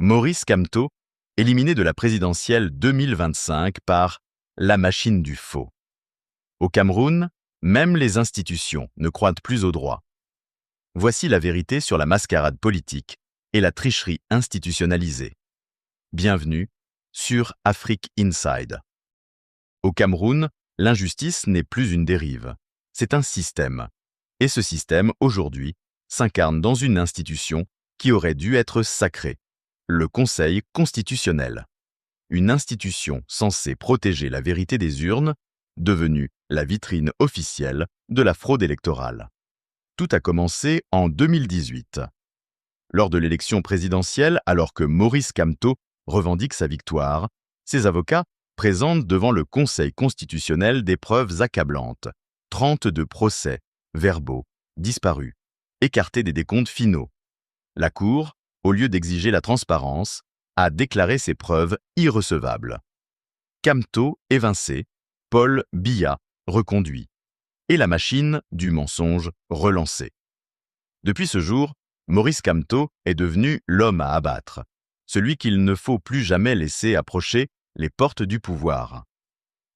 Maurice Kamto, éliminé de la présidentielle 2025 par la machine du faux. Au Cameroun, même les institutions ne croient plus au droit. Voici la vérité sur la mascarade politique et la tricherie institutionnalisée. Bienvenue sur Afrique Inside. Au Cameroun, l'injustice n'est plus une dérive, c'est un système. Et ce système, aujourd'hui, s'incarne dans une institution qui aurait dû être sacrée, le Conseil constitutionnel. Une institution censée protéger la vérité des urnes, devenue la vitrine officielle de la fraude électorale. Tout a commencé en 2018. Lors de l'élection présidentielle, alors que Maurice Kamto revendique sa victoire, ses avocats présentent devant le Conseil constitutionnel des preuves accablantes, 32 procès, verbaux, disparus, écartés des décomptes finaux. La Cour, au lieu d'exiger la transparence, a déclaré ces preuves irrecevables. Kamto évincé, Paul Biya reconduit, et la machine du mensonge relancée. Depuis ce jour, Maurice Kamto est devenu l'homme à abattre, celui qu'il ne faut plus jamais laisser approcher les portes du pouvoir.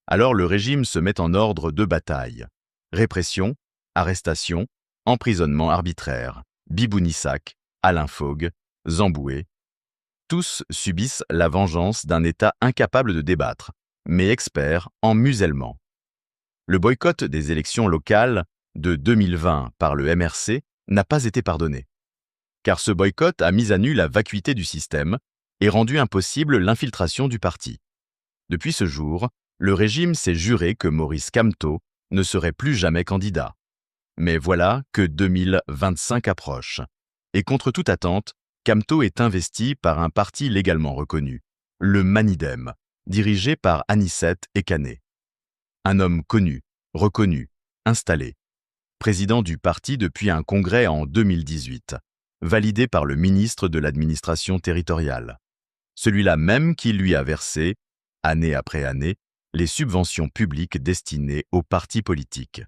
Alors le régime se met en ordre de bataille. Répression, arrestation, emprisonnement arbitraire, Bibounissac, Alain Fogg, Zamboué. Tous subissent la vengeance d'un État incapable de débattre, mais expert en musellement. Le boycott des élections locales de 2020 par le MRC n'a pas été pardonné. Car ce boycott a mis à nu la vacuité du système et rendu impossible l'infiltration du parti. Depuis ce jour, le régime s'est juré que Maurice Kamto ne serait plus jamais candidat. Mais voilà que 2025 approche. Et contre toute attente, Kamto est investi par un parti légalement reconnu, le Manidem, dirigé par Anicet Ekane. Un homme connu, reconnu, installé. Président du parti depuis un congrès en 2018, validé par le ministre de l'administration territoriale. Celui-là même qui lui a versé, année après année, les subventions publiques destinées aux partis politiques.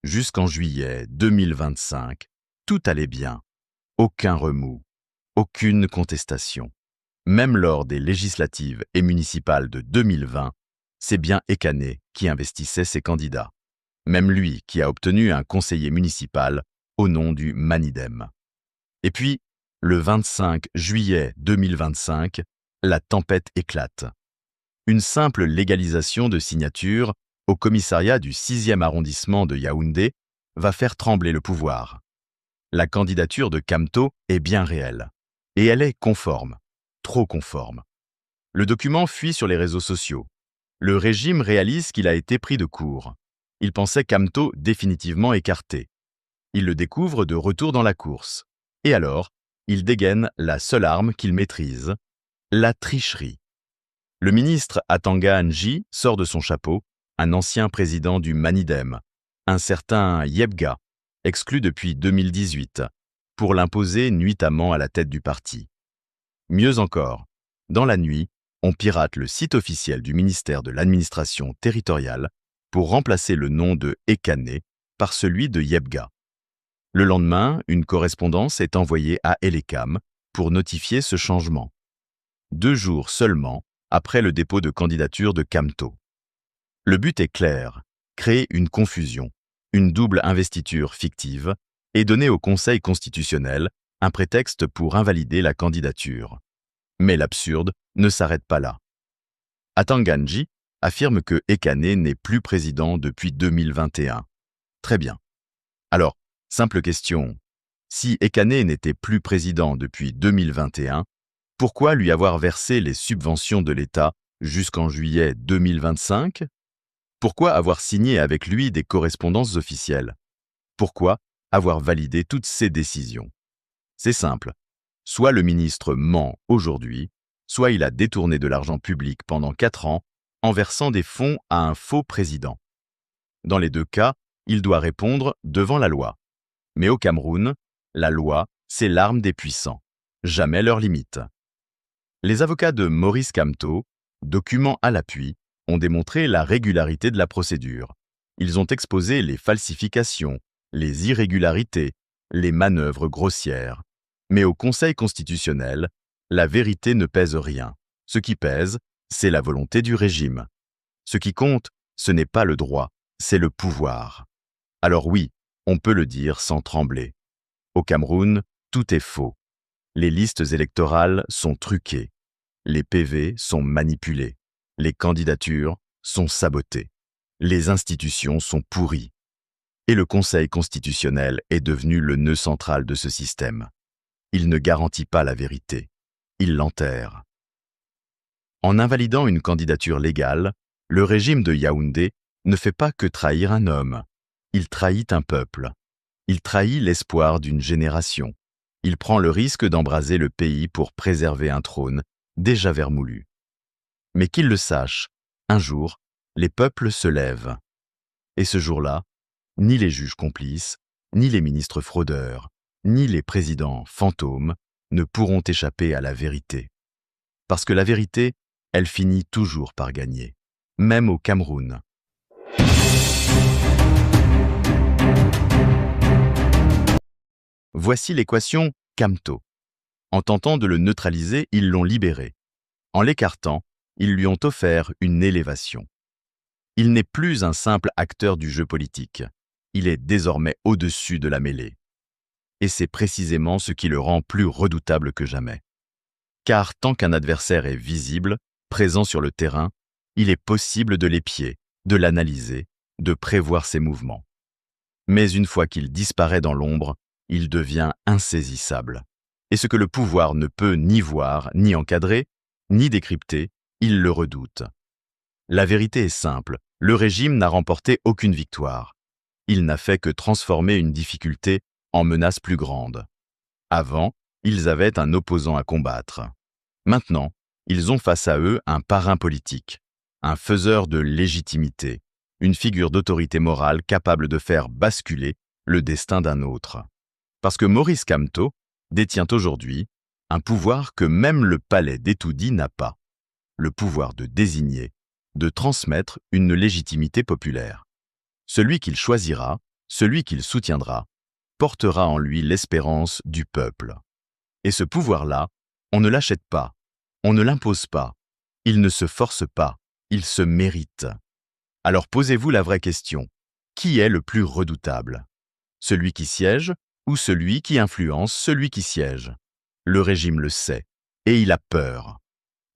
Jusqu'en juillet 2025, tout allait bien. Aucun remous, aucune contestation. Même lors des législatives et municipales de 2020, c'est bien Ekane qui investissait ses candidats. Même lui qui a obtenu un conseiller municipal au nom du Manidem. Et puis, le 25 juillet 2025, la tempête éclate. Une simple légalisation de signature au commissariat du 6e arrondissement de Yaoundé va faire trembler le pouvoir. La candidature de Kamto est bien réelle. Et elle est conforme, trop conforme. Le document fuit sur les réseaux sociaux. Le régime réalise qu'il a été pris de court. Il pensait Kamto définitivement écarté. Il le découvre de retour dans la course. Et alors, il dégaine la seule arme qu'il maîtrise, la tricherie. Le ministre Atanga Nji sort de son chapeau un ancien président du Manidem, un certain Yebga, exclu depuis 2018, pour l'imposer nuitamment à la tête du parti. Mieux encore, dans la nuit, on pirate le site officiel du ministère de l'administration territoriale pour remplacer le nom de Ekane par celui de Yebga. Le lendemain, une correspondance est envoyée à Elekam pour notifier ce changement. 2 jours seulement après le dépôt de candidature de Kamto. Le but est clair, créer une confusion, une double investiture fictive et donner au Conseil constitutionnel un prétexte pour invalider la candidature. Mais l'absurde ne s'arrête pas là. Atanga Nji affirme que Ekane n'est plus président depuis 2021. Très bien. Alors, simple question. Si Ekane n'était plus président depuis 2021, pourquoi lui avoir versé les subventions de l'État jusqu'en juillet 2025 ? Pourquoi avoir signé avec lui des correspondances officielles ? Pourquoi avoir validé toutes ces décisions ? C'est simple. Soit le ministre ment aujourd'hui, soit il a détourné de l'argent public pendant 4 ans en versant des fonds à un faux président. Dans les 2 cas, il doit répondre devant la loi. Mais au Cameroun, la loi, c'est l'arme des puissants, jamais leur limite. Les avocats de Maurice Kamto, documents à l'appui, ont démontré la régularité de la procédure. Ils ont exposé les falsifications, les irrégularités, les manœuvres grossières. Mais au Conseil constitutionnel, La vérité ne pèse rien. Ce qui pèse, c'est la volonté du régime. Ce qui compte, ce n'est pas le droit, c'est le pouvoir. Alors oui, on peut le dire sans trembler. Au Cameroun, tout est faux. Les listes électorales sont truquées. Les PV sont manipulés. Les candidatures sont sabotées. Les institutions sont pourries. Et le Conseil constitutionnel est devenu le nœud central de ce système. Il ne garantit pas la vérité. Il l'enterre. En invalidant une candidature légale, le régime de Yaoundé ne fait pas que trahir un homme. Il trahit un peuple. Il trahit l'espoir d'une génération. Il prend le risque d'embraser le pays pour préserver un trône déjà vermoulu. Mais qu'il le sache, un jour, les peuples se lèvent. Et ce jour-là, ni les juges complices, ni les ministres fraudeurs, ni les présidents fantômes ne pourront échapper à la vérité. Parce que la vérité, elle finit toujours par gagner, même au Cameroun. Voici l'équation Kamto. En tentant de le neutraliser, ils l'ont libéré. En l'écartant, ils lui ont offert une élévation. Il n'est plus un simple acteur du jeu politique. Il est désormais au-dessus de la mêlée. Et c'est précisément ce qui le rend plus redoutable que jamais. Car tant qu'un adversaire est visible, présent sur le terrain, il est possible de l'épier, de l'analyser, de prévoir ses mouvements. Mais une fois qu'il disparaît dans l'ombre, il devient insaisissable. Et ce que le pouvoir ne peut ni voir, ni encadrer, ni décrypter, il le redoute. La vérité est simple, le régime n'a remporté aucune victoire. Il n'a fait que transformer une difficulté en menace plus grande. Avant, ils avaient un opposant à combattre. Maintenant, ils ont face à eux un parrain politique, un faiseur de légitimité, une figure d'autorité morale capable de faire basculer le destin d'un autre. Parce que Maurice Kamto détient aujourd'hui un pouvoir que même le palais d'Etoudi n'a pas, le pouvoir de désigner, de transmettre une légitimité populaire. Celui qu'il choisira, celui qu'il soutiendra, portera en lui l'espérance du peuple. Et ce pouvoir-là, on ne l'achète pas, on ne l'impose pas, il ne se force pas, il se mérite. Alors posez-vous la vraie question, qui est le plus redoutable? Celui qui siège ou celui qui influence celui qui siège? Le régime le sait, et il a peur.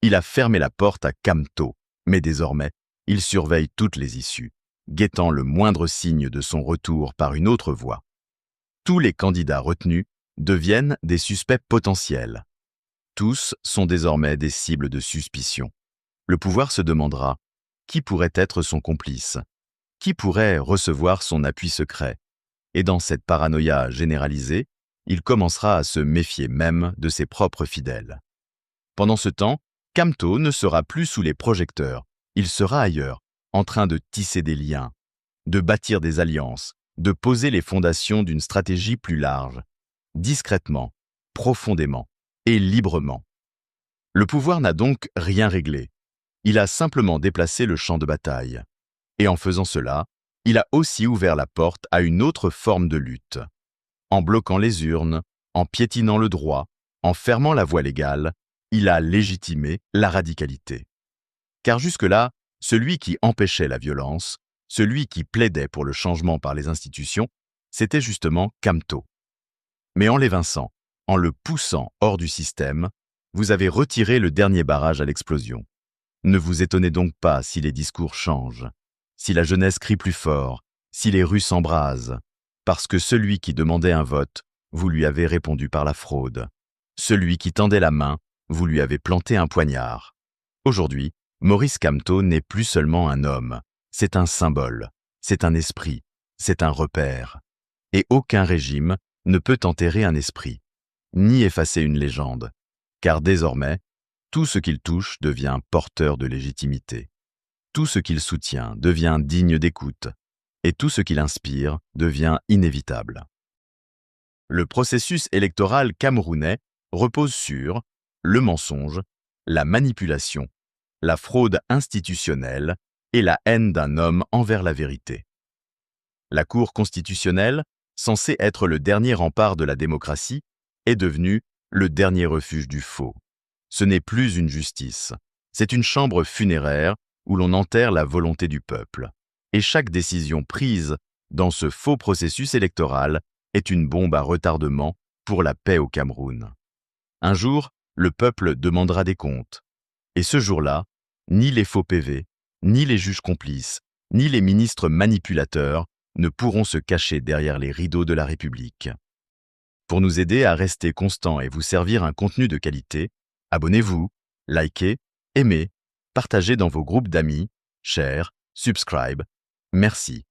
Il a fermé la porte à Kamto, mais désormais, il surveille toutes les issues, guettant le moindre signe de son retour par une autre voie. Tous les candidats retenus deviennent des suspects potentiels. Tous sont désormais des cibles de suspicion. Le pouvoir se demandera qui pourrait être son complice, qui pourrait recevoir son appui secret. Et dans cette paranoïa généralisée, il commencera à se méfier même de ses propres fidèles. Pendant ce temps, Kamto ne sera plus sous les projecteurs, il sera ailleurs, en train de tisser des liens, de bâtir des alliances, de poser les fondations d'une stratégie plus large, discrètement, profondément et librement. Le pouvoir n'a donc rien réglé. Il a simplement déplacé le champ de bataille. Et en faisant cela, il a aussi ouvert la porte à une autre forme de lutte. En bloquant les urnes, en piétinant le droit, en fermant la voie légale, il a légitimé la radicalité. Car jusque-là, celui qui empêchait la violence, celui qui plaidait pour le changement par les institutions, c'était justement Kamto. Mais en l'évinçant, en le poussant hors du système, vous avez retiré le dernier barrage à l'explosion. Ne vous étonnez donc pas si les discours changent, si la jeunesse crie plus fort, si les rues s'embrasent, parce que celui qui demandait un vote, vous lui avez répondu par la fraude. Celui qui tendait la main, vous lui avez planté un poignard. Aujourd'hui, Maurice Kamto n'est plus seulement un homme, c'est un symbole, c'est un esprit, c'est un repère. Et aucun régime ne peut enterrer un esprit, ni effacer une légende, car désormais, tout ce qu'il touche devient porteur de légitimité. Tout ce qu'il soutient devient digne d'écoute, et tout ce qu'il inspire devient inévitable. Le processus électoral camerounais repose sur le mensonge, la manipulation, la fraude institutionnelle et la haine d'un homme envers la vérité. La Cour constitutionnelle, censée être le dernier rempart de la démocratie, est devenue le dernier refuge du faux. Ce n'est plus une justice. C'est une chambre funéraire où l'on enterre la volonté du peuple. Et chaque décision prise dans ce faux processus électoral est une bombe à retardement pour la paix au Cameroun. Un jour, le peuple demandera des comptes. Et ce jour-là, ni les faux PV, ni les juges complices, ni les ministres manipulateurs ne pourront se cacher derrière les rideaux de la République. Pour nous aider à rester constants et vous servir un contenu de qualité, abonnez-vous, likez, aimez, partagez dans vos groupes d'amis, share, subscribe. Merci.